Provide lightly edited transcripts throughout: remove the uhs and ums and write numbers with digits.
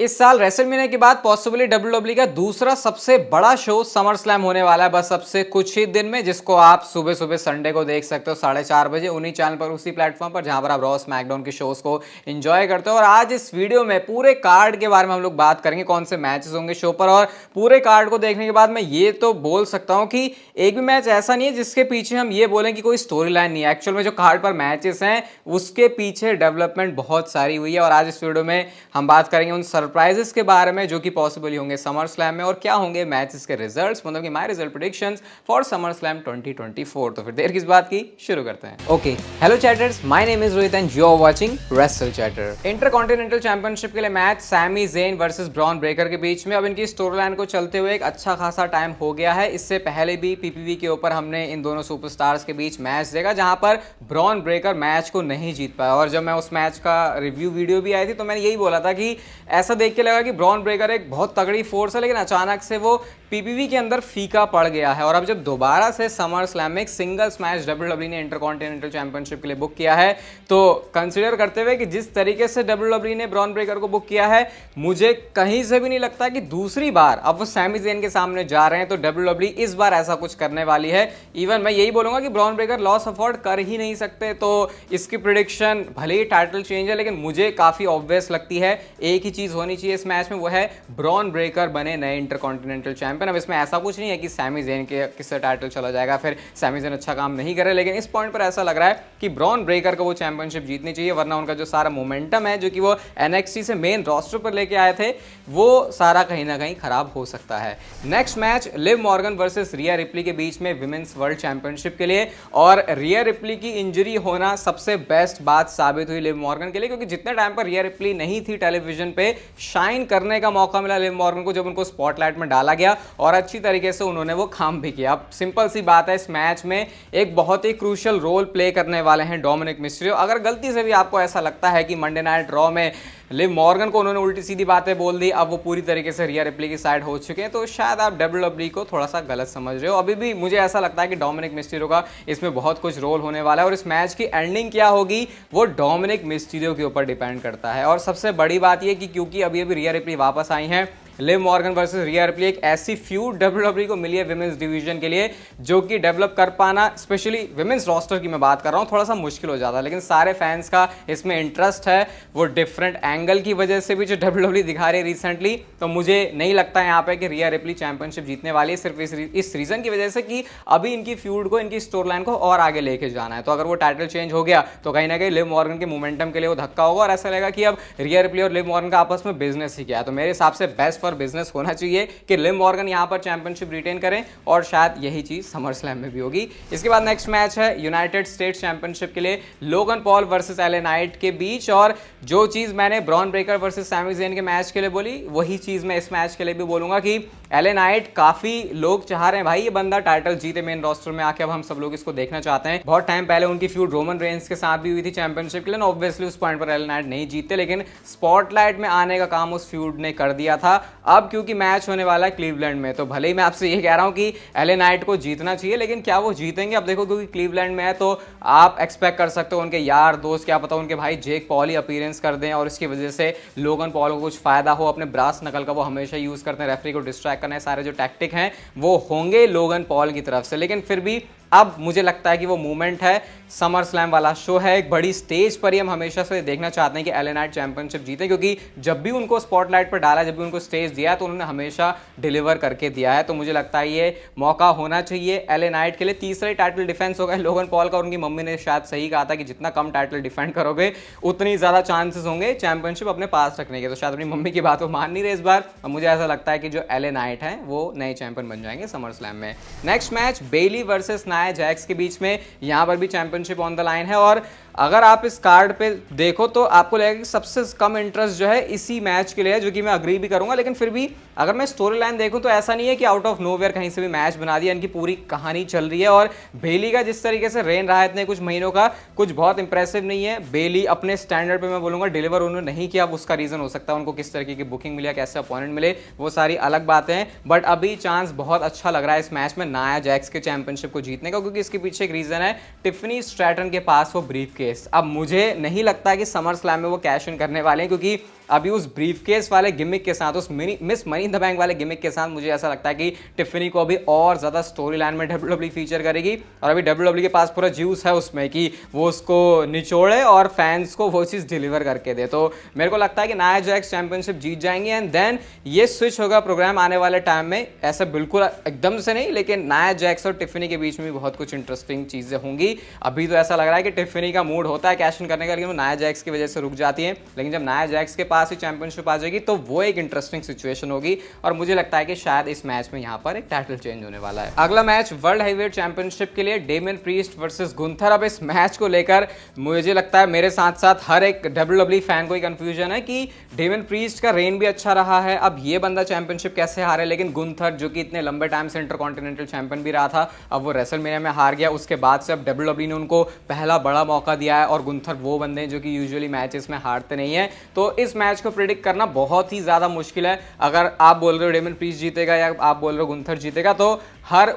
इस साल रेसलमेनिया के बाद पॉसिबली डब्ल्यूडब्ल्यूई का दूसरा सबसे बड़ा शो समर स्लैम होने वाला है बस अब से कुछ ही दिन में, जिसको आप सुबह सुबह संडे को देख सकते हो 4:30 बजे उन्हीं चैनल पर, उसी प्लेटफॉर्म पर जहां पर आप रॉ स्मैकडाउन के शोज को एंजॉय करते हो। और आज इस वीडियो में पूरे कार्ड के बारे में हम लोग बात करेंगे, कौन से मैचेस होंगे शो पर। और पूरे कार्ड को देखने के बाद मैं ये तो बोल सकता हूं कि एक भी मैच ऐसा नहीं है जिसके पीछे हम ये बोलें कि कोई स्टोरी लाइन नहीं है। एक्चुअल में जो कार्ड पर मैचेस हैं उसके पीछे डेवलपमेंट बहुत सारी हुई है। और आज इस वीडियो में हम बात करेंगे उन सरप्राइजेस के बारे में जो कि पॉसिबल होंगे समर स्लैम में, और क्या होंगे मैचेस के रिजल्ट्स, मतलब कि my result predictions for summer slam 2024। तो फिर देर किस बात की, शुरू करते हैं। Okay, hello chatters, my name is Rohit and you are watching wrestle chatter. Intercontinental championship के लिए match Sami Zayn versus Bron Breakker के बीच में अब इनकी स्टोरी लाइन को चलते हुए एक अच्छा खासा टाइम हो गया है। इससे पहले भी पीपीवी के ऊपर हमने इन दोनों सुपरस्टार्स के बीच मैच देखा जहां पर ब्रॉन ब्रेकर मैच को नहीं जीत पाया। और जब मैं उस मैच का रिव्यू वीडियो भी आई थी तो मैंने यही बोला था कि ऐसा देख के लगा कि ब्रॉन ब्रेकर एक बहुत तगड़ी फोर्स है, लेकिन अचानक से वो पीपीवी के अंदर फीका पड़ गया है। और अब जब दोबारा से समर स्लैम में एक सिंगल्स मैच डब्ल्यूडब्ल्यूई ने इंटरकॉन्टिनेंटल चैंपियनशिप के लिए बुक किया है, तो कंसीडर करते हुए कि जिस तरीके से डब्ल्यूडब्ल्यूई ने ब्रॉन ब्रेकर को बुक किया है, मुझे कहीं से भी नहीं लगता कि दूसरी बार अब वो सैमी ज़ेन के सामने जा रहे हैं तो डब्ल्यूडब्ल्यूई इस बार ऐसा कुछ करने वाली है। इवन मैं यही बोलूंगा कि ब्रॉन ब्रेकर लॉस अफोर्ड कर ही नहीं सकते। तो इसकी प्रिडिक्शन भले ही टाइटल चेंज है, लेकिन मुझे काफी ऑब्वियस लगती है। एक ही चीज होनी चाहिए इस मैच में, वो है ब्रॉन ब्रेकर बने नए इंटरकॉन्टिनेंटल चैंपियन। अब इसमें ऐसा कुछ नहीं है कि सैमी ज़ेन के किससे टाइटल चला जाएगा फिर सैमी ज़ेन अच्छा काम नहीं करे, लेकिन इस पॉइंट पर ऐसा लग रहा है कि ब्रॉन ब्रेकर को वो चैंपियनशिप जीतनी चाहिए, वरना उनका जो सारा मोमेंटम है जो कि वो एनएक्सटी से मेन रोस्टर पर लेके आए थे, वो सारा कहीं ना कहीं खराब हो सकता है। Next match Liv Morgan versus रिया रिप्ली के बीच में विमेंस वर्ल्ड चैंपियनशिप के लिए, और रिया रिप्ली की इंजरी होना सबसे बेस्ट बात साबित हुई लिव मॉर्गन के लिए, क्योंकि जितने टाइम पर रिया रिप्ली नहीं थी टेलीविजन पे, शाइन करने का मौका मिला लिव मॉर्गन को जब उनको स्पॉटलाइट में डाला गया, और अच्छी तरीके से उन्होंने वो काम भी किया। अब सिंपल सी बात है, इस मैच में एक बहुत ही क्रूशियल रोल प्ले करने वाले हैं डोमिनिक मिस्ट्रियो। अगर गलती से भी आपको ऐसा लगता है कि मंडे नाइट रॉ में लिव मॉर्गन को उन्होंने उल्टी सीधी बातें बोल दी, अब वो पूरी तरीके से रिया रिप्ली की साइड हो चुके हैं, तो शायद आप डब्ल्यूडब्ल्यूई को थोड़ा सा गलत समझ रहे हो। अभी भी मुझे ऐसा लगता है कि डोमिनिक मिस्टीरियो का इसमें बहुत कुछ रोल होने वाला है, और इस मैच की एंडिंग क्या होगी वो डोमिनिक मिस्टीरियो के ऊपर डिपेंड करता है। और सबसे बड़ी बात यह कि क्योंकि अभी अभी रिया रिप्ली वापस आई हैं, लिव मॉर्गन वर्सेस रिया रिप्ली एक ऐसी फ्यूड डब्ल्यूडब्ल्यूई को मिली है विमेंस डिवीजन के लिए जो कि डेवलप कर पाना, स्पेशली विमेंस रोस्टर की मैं बात कर रहा हूं, थोड़ा सा मुश्किल हो जाता है। लेकिन सारे फैंस का इसमें इंटरेस्ट है, वो डिफरेंट एंगल की वजह से भी जो डब्ल्यूडब्ल्यूई दिखा रही है रिसेंटली, तो मुझे नहीं लगता यहां पे कि रिया रिप्ली चैंपियनशिप जीतने वाली है, सिर्फ इस रीजन की वजह से कि अभी इनकी फ्यूड को, इनकी स्टोरी लाइन को और आगे लेके जाना है। तो अगर वो टाइटल चेंज हो गया तो कहीं ना कहीं लिव मॉर्गन के मोमेंटम के लिए वो धक्का होगा, और ऐसा लगेगा कि अब रिया रिप्ली और लिव मॉर्गन का आपस में बिजनेस ही क्या है। तो मेरे हिसाब से बेस्ट फॉर बिजनेस होना चाहिए कि लिव मॉर्गन यहां पर चैंपियनशिप रिटेन करें, और शायद यही चीज समर स्लैम में भी होगी। इसके बाद नेक्स्ट मैच है यूनाइटेड स्टेट्स चैंपियनशिप के लिए Logan Paul versus LA Knight के बीच, और जो चीज मैंने Bron Breakker versus Sami Zayn के मैच के लिए बोली, वही चीज मैं इस मैच के लिए भी बोलूंगा कि एले नाइट, काफी लोग चाह रहे हैं भाई ये बंदा टाइटल जीते मेन रोस्टर में आके, अब हम सब लोग इसको देखना चाहते हैं। बहुत टाइम पहले उनकी फ्यूड रोमन रेंस के साथ भी हुई थी चैंपियनशिप के लिए, ऑब्वियसली उस पॉइंट पर एले नाइट नहीं जीते, लेकिन स्पॉटलाइट में आने का काम उस फ्यूड ने कर दिया था। अब क्योंकि मैच होने वाला है क्लीवलैंड में, तो भले ही मैं आपसे ये कह रहा हूं कि एले नाइट को जीतना चाहिए, लेकिन क्या वो जीतेंगे अब देखो, क्योंकि क्लीवलैंड में है तो आप एक्सपेक्ट कर सकते हो उनके यार दोस्त, क्या पता उनके भाई जेक पॉल ही अपीयरेंस कर दें और इसकी वजह से लोगन पॉल को कुछ फायदा हो। अपने ब्रास नकल का वो हमेशा यूज करते हैं, रेफरी को डिस्ट्रैक्ट करने, सारे जो टैक्टिक हैं वो होंगे लोगन पॉल की तरफ से, लेकिन फिर भी अब मुझे लगता है कि वो मूवमेंट है, समर स्लैम वाला शो है, एक बड़ी स्टेज पर ही हम हमेशा से देखना चाहते हैं कि एले नाइट चैंपियनशिप जीते, क्योंकि जब भी उनको स्पॉटलाइट पर डाला, जब भी उनको स्टेज दिया तो उन्होंने हमेशा डिलीवर करके दिया है। तो मुझे लगता है ये मौका होना चाहिए एले नाइट के लिए। तीसरा ही टाइटल डिफेंस होगा लोगन पॉल का, और उनकी मम्मी ने शायद सही कहा था कि जितना कम टाइटल डिफेंड करोगे उतनी ज्यादा चांसेस होंगे चैंपियनशिप अपने पास रखने के। तो शायद अपनी मम्मी की बात वो मान नहीं रहे इस बार, और मुझे ऐसा लगता है कि जो एले नाइट है वो नए चैंपियन बन जाएंगे समर स्लैम में। नेक्स्ट मैच बेली वर्सेस नाया जैक्स के बीच में, यहां पर भी चैंपियनशिप ऑन द लाइन है, और अगर आप इस कार्ड पे देखो तो आपको लगेगा कि सबसे कम इंटरेस्ट जो है इसी मैच के लिए है, जो कि मैं अग्री भी करूंगा। लेकिन फिर भी अगर मैं स्टोरी लाइन देखूं तो ऐसा नहीं है कि आउट ऑफ नोवेयर कहीं से भी मैच बना दिया, इनकी पूरी कहानी चल रही है। और बेली का जिस तरीके से रेन रहा है इतने कुछ महीनों का, कुछ बहुत इंप्रेसिव नहीं है। बेली अपने स्टैंडर्ड पे मैं बोलूंगा डिलीवर उन्होंने नहीं किया, अब उसका रीजन हो सकता है उनको किस तरीके की बुकिंग मिली, कैसे अपोनेंट मिले, वो सारी अलग बातें हैं। बट अभी चांस बहुत अच्छा लग रहा है इस मैच में नाया जैक्स के चैंपियनशिप को जीतने का, क्योंकि इसके पीछे एक रीजन है, टिफनी स्ट्रैटन के पास वो ब्रीफ केस। अब मुझे नहीं लगता कि समर स्लैम में वो कैश इन करने वाले हैं, क्योंकि अभी उस ब्रीफकेस वाले गिमिक के साथ, उस miss money in the bank वाले गिमिक के साथ मुझे ऐसा लगता है कि टिफनी को अभी और ज्यादा स्टोरी लाइन में डब्ल्यूडब्ल्यूई फीचर करेगी। और अभी डब्ल्यूडब्ल्यूई के पास पूरा ज्यूस है उसमें कि वो उसको निचोड़े और फैंस को वो चीज डिलीवर करके दे। तो मेरे को लगता है कि नाया जैक्स चैंपियनशिप जीत जाएंगे एंड देन ये स्विच होगा प्रोग्राम आने वाले टाइम में। ऐसा बिल्कुल एकदम से नहीं, लेकिन नाया जैक्स और टिफनी के बीच में भी बहुत कुछ इंटरेस्टिंग चीजें होंगी। अभी तो ऐसा लग रहा है कि टिफनी का मूड होता है कैश इन करने का, लेकिन वो नाया जैक्स की वजह से रुक जाती है। लेकिन जब नाया जैक्स के पास ही चैंपियनशिप आ जाएगी तो वो एक इंटरेस्टिंग सिचुएशन होगी और मुझे लगता है कि शायद इस मैच में यहाँ पर एक टाइटल चेंज होने वाला है। अगला मैच वर्ल्ड हैवीवेट चैंपियनशिप के लिए डेमियन प्रीस्ट वर्सेस गुंथर। अब इस मैच को लेकर मुझे लगता है मेरे साथ साथ हर एक डब्ल्यूडब्ल्यूई फैन को कंफ्यूजन है कि डेमियन प्रीस्ट का रेन भी अच्छा रहा है, अब ये बंदा चैंपियनशिप कैसे हारे। लेकिन गुंथर जो कि इतने लंबे टाइम से इंटरकॉन्टिनेंटल चैंपियन भी रहा था, अब वो रेसलमेनिया में हार गया। उसके बाद से अब डब्ल्यूडब्ल्यूई ने उनको पहला बड़ा मौका दिया है और गुंथर वो बंदे जो कि यूजुअली मैचेस में हारते नहीं है। तो इस मैच को प्रिडिक्ट करना बहुत ही ज्यादा मुश्किल है। अगर आप बोल रहे हो डेमियन प्रीस्ट जीतेगा या आप बोल रहे हो गुंथर जीतेगा, तो हर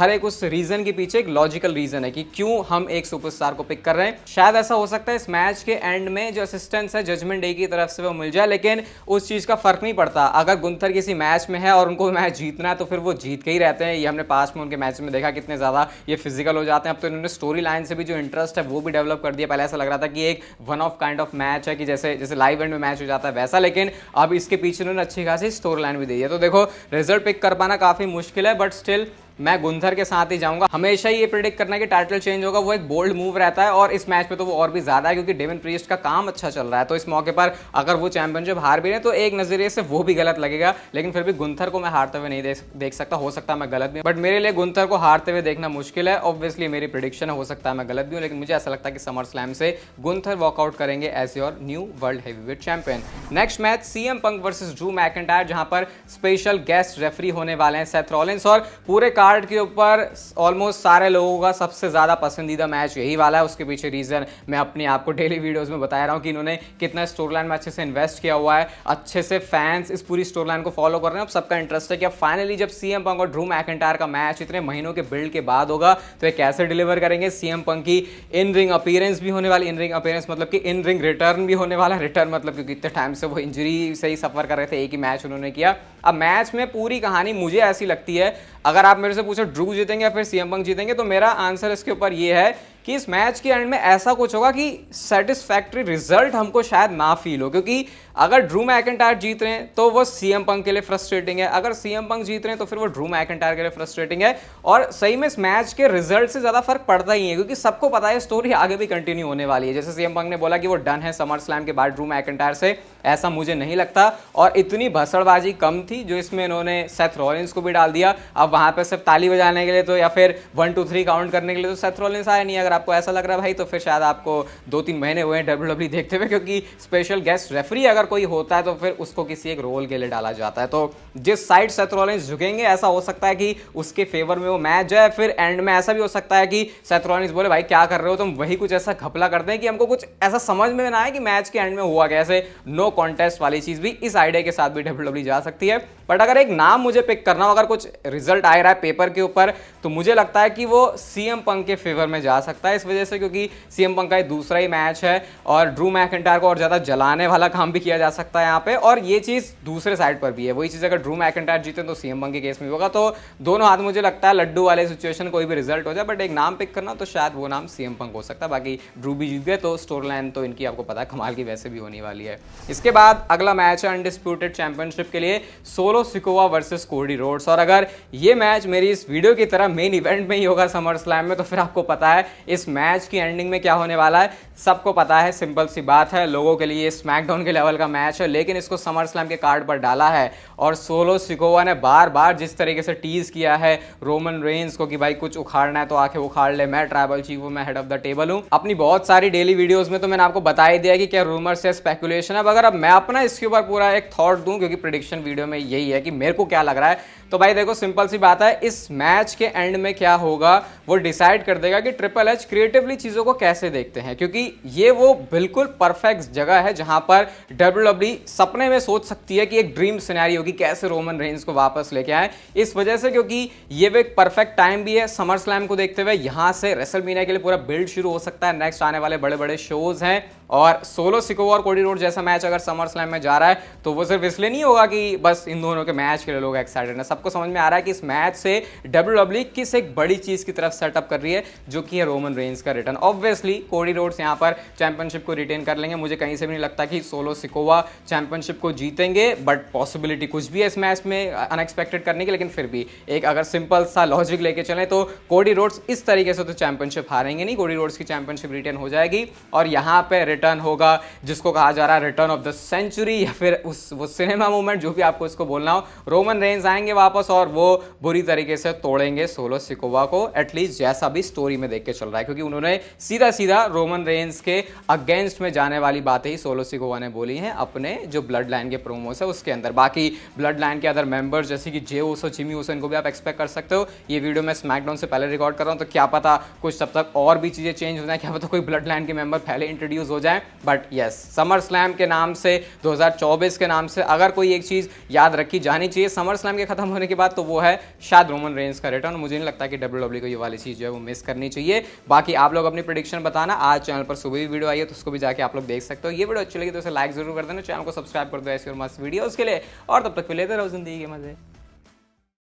एक उस रीजन के पीछे एक लॉजिकल रीजन है कि क्यों हम एक सुपरस्टार को पिक कर रहे हैं। शायद ऐसा हो सकता है इस मैच के एंड में जो असिस्टेंस है जजमेंट डे की तरफ से वो मिल जाए, लेकिन उस चीज का फर्क नहीं पड़ता। अगर गुंथर किसी मैच में है और उनको मैच जीतना है तो फिर वो जीत के ही रहते हैं। ये हमने पास्ट में उनके मैच में देखा कितने ज्यादा ये फिजिकल हो जाते हैं। अब तो इन्होंने स्टोरी लाइन से भी जो इंटरेस्ट है वो भी डेवलप कर दिया। पहले ऐसा लग रहा था कि एक one of kind of match है कि जैसे लाइव इवेंट में मैच हो जाता है वैसा, लेकिन अब इसके पीछे उन्होंने अच्छी खासी स्टोरी लाइन भी दी है। तो देखो रिजल्ट पिक कर पाना काफी मुश्किल है, बट स्टिल मैं गुंथर के साथ ही जाऊंगा। हमेशा ये प्रेडिक्ट करना कि टाइटल चेंज होगा वो एक बोल्ड मूव रहता है और इस मैच पे तो वो और भी ज्यादा है क्योंकि डेमियन प्रीस्ट का काम अच्छा चल रहा है। तो इस मौके पर अगर वो चैंपियनशिप हार भी रहे तो एक नजरिए से वो भी गलत लगेगा, लेकिन फिर भी गुंथर को मैं हारते हुए नहीं देख सकता। हो सकता है मैं गलत भी, बट मेरे लिए गुंथर को हारते हुए देखना मुश्किल है। ऑब्वियसली मेरी प्रेडिक्शन है, हो सकता है मैं गलत भी हूं, लेकिन मुझे ऐसा लगता है कि समर स्लैम से गुंथर वॉकआउट करेंगे as your new world heavyweight champion. Next match CM Punk versus Drew McIntyre, जहां पर स्पेशल गेस्ट रेफरी होने वाले हैं सेथ रॉलिंस। और पूरे कार्ड के ऊपर ऑलमोस्ट सारे लोगों का सबसे ज्यादा पसंदीदा मैच यही वाला है। उसके पीछे रीजन मैं अपने आप को डेली वीडियोस में बता रहा हूं कि इन्होंने कितना स्टोरी लाइन में अच्छे से इन्वेस्ट किया हुआ है, अच्छे से फैंस इस पूरी स्टोरी लाइन को फॉलो कर रहे हैं। अब सबका इंटरेस्ट है कि अब फाइनली जब सीएम पंक और ड्रू मैकिंटायर का मैच इतने महीनों के बिल्ड के बाद होगा तो ये कैसे डिलीवर करेंगे। सीएम पंक की इन रिंग अपीयरेंस भी होने वाली, इन रिंग अपीयरेंस मतलब कि इन रिंग रिटर्न भी होने वाला। रिटर्न मतलब क्योंकि इतने टाइम से वो इंजरी से ही सफर कर रहे थे, एक ही मैच उन्होंने किया। अब मैच में पूरी कहानी मुझे ऐसी लगती है, अगर आप मेरे से पूछो ड्रू जीतेंगे या फिर सीएम पंक जीतेंगे, तो मेरा आंसर इसके ऊपर ये है कि इस मैच के एंड में ऐसा कुछ होगा कि सेटिस्फैक्टरी रिजल्ट हमको शायद ना फील हो। क्योंकि अगर ड्रू मैकिंटायर जीत रहे हैं तो वो सीएम पंक के लिए फ्रस्ट्रेटिंग है, अगर सीएम पंक जीत रहे हैं तो फिर वो ड्रू मैकिंटायर के लिए फ्रस्ट्रेटिंग है। और सही में इस मैच के रिजल्ट से ज्यादा फर्क पड़ता ही है क्योंकि सबको पता है स्टोरी आगे भी कंटिन्यू होने वाली है। जैसे सीएम पंक ने बोला कि वो डन है समर स्लैम के बाद ड्रू मैकिंटायर से, ऐसा मुझे नहीं लगता। और इतनी भसड़बाजी कम थी जो इसमें इन्होंने सेथ रॉलिंस को भी डाल दिया। अब वहां पर सिर्फ ताली बजाने के लिए तो या फिर 1 2 3 काउंट करने के लिए तो सेथ रॉलिंस आया नहीं। अगर आपको ऐसा लग रहा है भाई तो फिर शायद आपको 2-3 महीने हुए हैं डब्ल्यूडब्ल्यूई देखते हुए, क्योंकि स्पेशल गेस्ट रेफरी अगर कोई होता है तो फिर उसको किसी एक रोल के लिए डाला जाता है। तो जिस साइड सेथ रॉलिंस झुकेंगे ऐसा हो सकता है कि उसके फेवर में वो मैच जाए। फिर एंड में ऐसा भी हो सकता है कि सेथ रॉलिंस बोले भाई क्या कर रहे हो तुम, वही कुछ ऐसा घपला करते हैं कि हमको कुछ ऐसा समझ में ना आए कि मैच के एंड में हुआ कैसे। नो कॉन्टेस्ट वाली चीज भी इस आइडिया के साथ भी डब्ल्यूडब्ल्यूई जा सकती है। बट अगर एक नाम मुझे पिक करना हो, अगर कुछ रिजल्ट आ रहा है पेपर के ऊपर, तो मुझे लगता है कि वो सीएम पंक के फेवर में जा सकता है। इस वजह से क्योंकि सीएम पंक का दूसरा ही मैच है और ड्रू मैकिंटायर को और ज्यादा जलाने वाला काम भी किया जा सकता है यहाँ पे। और ये चीज दूसरे साइड पर भी है, वही चीज अगर ड्रू मैकिंटायर जीते तो सीएम पंक के केस में होगा। तो दोनों हाथ मुझे लगता है लड्डू वाले सिचुएशन, कोई भी रिजल्ट हो जाए, बट एक नाम पिक करना तो शायद वो नाम सीएम पंक हो सकता है। बाकी ड्रू भी जीत गए तो स्टोरी लाइन तो इनकी आपको पता है कमाल की वैसे भी होने वाली है। इसके बाद अगला मैच है अनडिस्प्यूटेड चैंपियनशिप के लिए solo Sikoa versus Cody Rhodes. और अगर ये मैच मेरी इस वीडियो की तरह मेन इवेंट में ही होगा समर स्लैम में, तो फिर आपको पता है इस मैच की एंडिंग में क्या होने वाला है। सबको पता है, सिंपल सी बात है, लोगों के लिए स्मैकडाउन के लेवल का मैच है, लेकिन इसको समर स्लैम के कार्ड पर डाला है। और सोलो सिकोवा ने बार बार जिस तरीके से टीज किया है रोमन रेंस को कि भाई कुछ उखाड़ना है तो आके उखाड़ ले, मैं ट्राइबल चीफ हूं, मैं हेड ऑफ द टेबल हूं। अपनी बहुत सारी डेली वीडियोस में तो मैंने आपको बता ही दिया कि क्या रूमर्स या स्पेकुलेशन है। अगर अब मैं अपना इसके ऊपर पूरा एक थॉट दूं, क्योंकि प्रेडिक्शन वीडियो में यही है कि मेरे को क्या लग रहा है, तो भाई देखो सिंपल सी बात है, इस मैच के एंड में क्या होगा वो डिसाइड कर देगा कि ट्रिपल एच क्रिएटिवली चीजों को कैसे देखते हैं। क्योंकि ये वो बिल्कुल परफेक्ट जगह है जहां पर डब्ल्यूडब्ल्यूई सपने में सोच सकती है कि एक ड्रीम सिनेरियो की कैसे रोमन रेंस को वापस लेके आए। इस वजह से क्योंकि ये वो एक परफेक्ट टाइम भी है समर स्लैम को देखते हुए, यहां से रेसलमेनिया के लिए पूरा बिल्ड शुरू हो सकता है। नेक्स्ट आने वाले बड़े बड़े शोज हैं और सोलो सिकोवा और कोडी रोड जैसा मैच अगर समर स्लैम में जा रहा है तो वो सिर्फ इसलिए नहीं होगा कि बस इन दोनों के मैच के लिए लोग एक्साइटेड हैं। सबको समझ में आ रहा है कि इस मैच से WWE किस एक बड़ी चीज की तरफ सेटअप कर रही है, जो कि है रोमन रेंज का रिटर्न। ऑब्वियसली कोडी रोड्स यहां पर चैंपियनशिप को रिटेन कर लेंगे। मुझे कहीं से भी नहीं लगता कि सोलो सिकोवा चैंपियनशिप को जीतेंगे, बट पॉसिबिलिटी कुछ भी है इस मैच में अनएक्सपेक्टेड करने की। लेकिन फिर भी एक अगर सिंपल सा लॉजिक लेके चले तो कोडी रोड्स इस तरीके से तो चैंपियनशिप हारेंगे नहीं, कोडी रोड्स की चैंपियनशिप रिटेन हो जाएगी और यहां पे रिटर्न होगा जिसको कहा जा रहा है रिटर्न ऑफ द सेंचुरी, या फिर वो सिनेमा मूवमेंट, जो भी आपको इसको बोलना हो। रोमन रेंज आएंगे वापस और वो बुरी तरीके से तोड़ेंगे सोलो सिकोवा को, एटलीस्ट जैसा भी स्टोरी में देख के चल रहा है, क्योंकि उन्होंने सीधा सीधा रोमन रेंज के अगेंस्ट में जाने वाली बातें ही सोलो सिकोवा ने बोली हैं अपने जो ब्लड लाइन के प्रोमोस है उसके अंदर। बाकी ब्लड लाइन के अदर मेंबर्स जैसे कि जे ओसो, जिमी ओसो, इनको भी आप एक्सपेक्ट कर सकते हो। ये वीडियो मैं स्मैकडाउन से पहले रिकॉर्ड कर रहा हूं, तो क्या पता कुछ तब तक और भी चीजें चेंज हो जाए, क्या पता कोई ब्लड लाइन के मेंबर पहले इंट्रोड्यूस हो जाए। बट यस, समर स्लैम के नाम से, 2024 के नाम से अगर कोई एक चीज याद रखी जानी चाहिए समर स्लैम के खत्म होने के बाद, तो वो है शायद रोमन रेंज का रिटर्न। मुझे नहीं लगता कि WWE को ये वाली चीज जो है वो मिस करनी चाहिए। बाकी आप लोग अपनी प्रेडिक्शन बताना। आज चैनल पर सुबह भी वीडियो आई है तो उसको भी जाके आप लोग देख सकते हो। ये वीडियो अच्छी लगी तो उसे लाइक जरूर कर देना, चैनल को सब्सक्राइब कर दो ऐसी और मस्त वीडियोस के लिए, और तब तक लेते रहो जिंदगी के मजे।